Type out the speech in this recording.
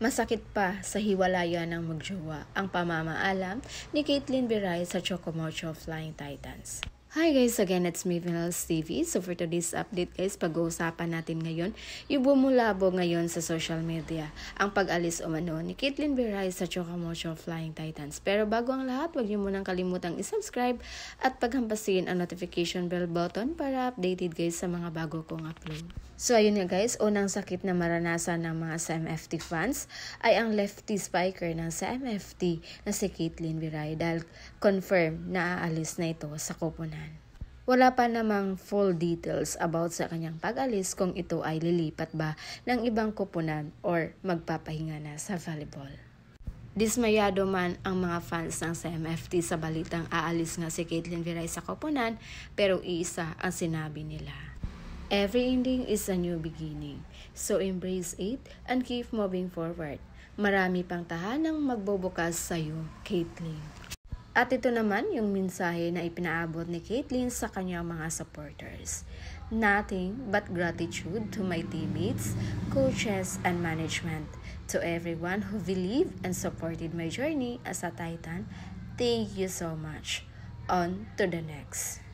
Masakit pa sa hiwalayan ng magjowa ang pamamaalam ni Caitlyn Viray sa Chocomocho Flying Titans. Hi guys, again it's me Vinals TV. So for today's update guys, pag-uusapan natin ngayon yung bumulabog ngayon sa social media, ang pag-alis umano ni Caitlyn Viray sa Chocomocho Flying Titans. Pero bago ang lahat, huwag niyo munang kalimutang i-subscribe at paghampasin ang notification bell button para updated guys sa mga bago kong upload. So ayun nga guys, unang sakit na maranasan ng mga CMFT fans ay ang lefty spiker ng CMFT na si Caitlyn Viray dahil confirm na aalis na ito sa koponan. Wala pa namang full details about sa kanyang pag-alis kung ito ay lilipat ba ng ibang koponan or magpapahinga na sa volleyball. Dismayado man ang mga fans ng CMFT sa balitang aalis nga si Caitlyn Viray sa koponan, pero iisa ang sinabi nila. Every ending is a new beginning, so embrace it and keep moving forward. Marami pang tahanang magbubukas sa iyo, Caitlyn. At ito naman yung mensahe na ipinaabot ni Caitlyn sa kanyang mga supporters. Nothing but gratitude to my teammates, coaches, and management. To everyone who believed and supported my journey as a Titan, thank you so much. On to the next.